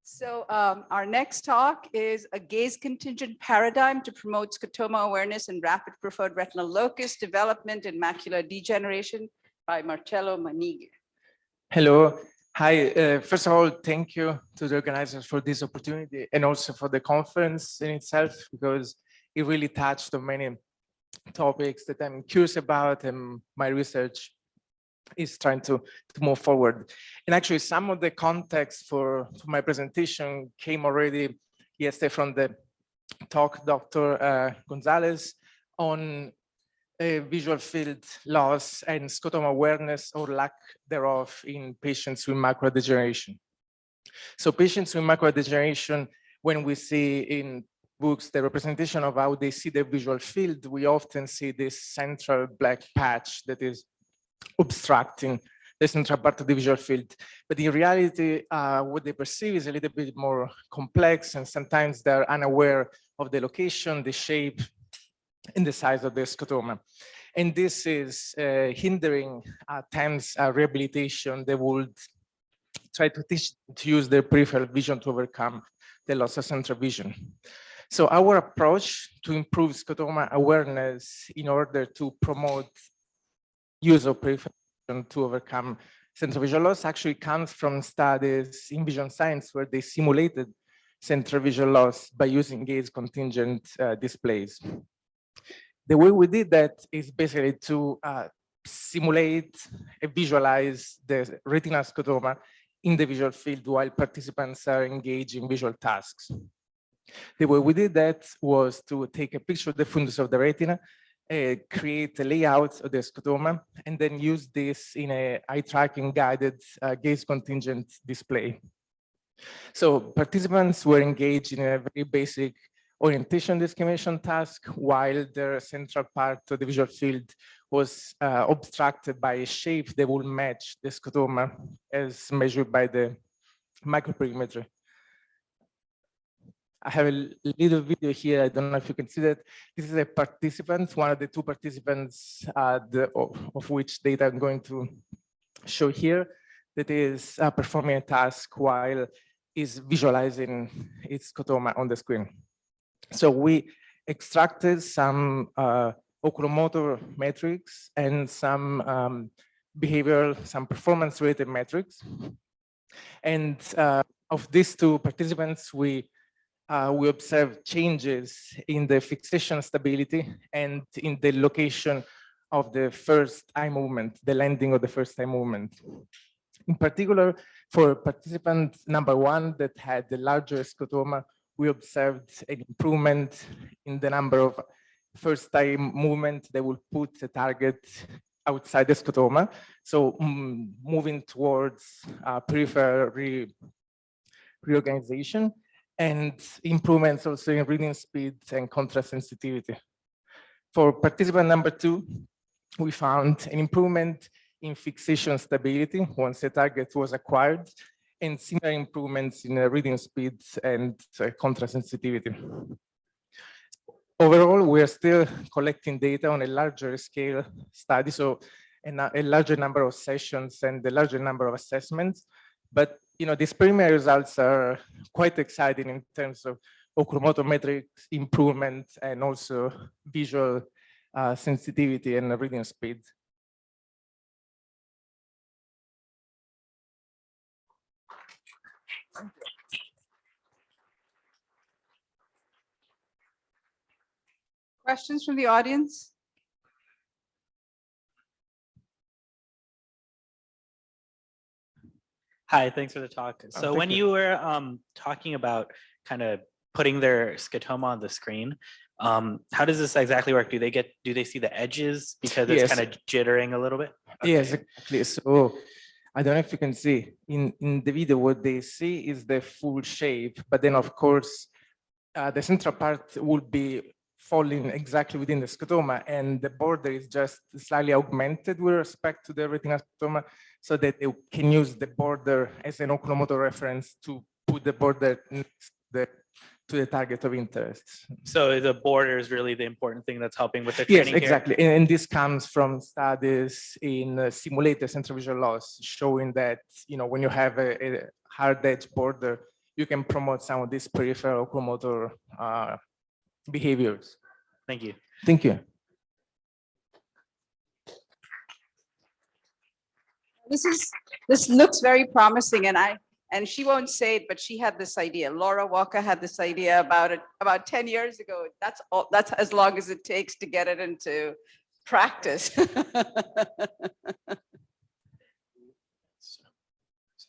So our next talk is a gaze-contingent paradigm to promote scotoma awareness and rapid preferred retinal locus development in macular degeneration by Marcello Maniglia. Hello. Hi. First of all, thank you to the organizers for this opportunity and also for the conference in itself, because it really touched on many topics that I'm curious about and my research is trying to move forward. And actually, some of the context for my presentation came already yesterday from the talk Dr. Gonzalez on visual field loss and scotoma awareness or lack thereof in patients with macular degeneration. So patients with macular degeneration, when we see in books the representation of how they see the visual field, we often see this central black patch that is obstructing the central part of the visual field. But in reality, what they perceive is a little bit more complex, and sometimes they're unaware of the location, the shape, and the size of the scotoma. And this is hindering attempts at rehabilitation. They would try to use their peripheral vision to overcome the loss of central vision. So our approach to improve scotoma awareness in order to promote use of peripheral vision to overcome central vision loss actually comes from studies in vision science where they simulated central vision loss by using gaze-contingent displays. The way we did that is basically to simulate and visualize the retinal scotoma in the visual field while participants are engaged in visual tasks. The way we did that was to take a picture of the fundus of the retina, create a layout of the scotoma, and then use this in a eye-tracking-guided gaze-contingent display. So participants were engaged in a very basic orientation discrimination task while their central part of the visual field was obstructed by a shape that will match the scotoma as measured by the microperimetry. I have a little video here. I don't know if you can see that. This is a participant, one of the two participants of which data I'm going to show here, that is performing a task while is visualizing its scotoma on the screen. So we extracted some oculomotor metrics and some behavioral, some performance-related metrics. And of these two participants, we observed changes in the fixation stability and in the location of the first eye movement, the landing of the first eye movement. In particular, for participant number one that had the larger scotoma, we observed an improvement in the number of first eye movement that will put the target outside the scotoma. So moving towards peripheral reorganization, and improvements also in reading speed and contrast sensitivity. For participant number two, we found an improvement in fixation stability once the target was acquired, and similar improvements in reading speed and contrast sensitivity. Overall, we are still collecting data on a larger scale study, so a larger number of sessions and a larger number of assessments. But these preliminary results are quite exciting in terms of oculomotor metrics improvement and also visual sensitivity and reading speed. Questions from the audience? Hi, thanks for the talk. So when you were talking about kind of putting their scotoma on the screen, how does this exactly work? Do they see the edges because it's kind of jittering a little bit? Okay. Yes, exactly. So I don't know if you can see in the video, what they see is the full shape, but then of course, the central part will be falling exactly within the scotoma, and the border is just slightly augmented with respect to the retinal scotoma, so that they can use the border as an oculomotor reference to put the border next to the target of interest. So the border is really the important thing that's helping with the training. Yes, exactly. And this comes from studies in simulated central visual loss, showing that when you have a hard edge border, you can promote some of these peripheral oculomotor behaviors. Thank you. Thank you. This looks very promising, and she won't say it, but she had this idea. Laura Walker had this idea about it about 10 years ago. That's as long as it takes to get it into practice.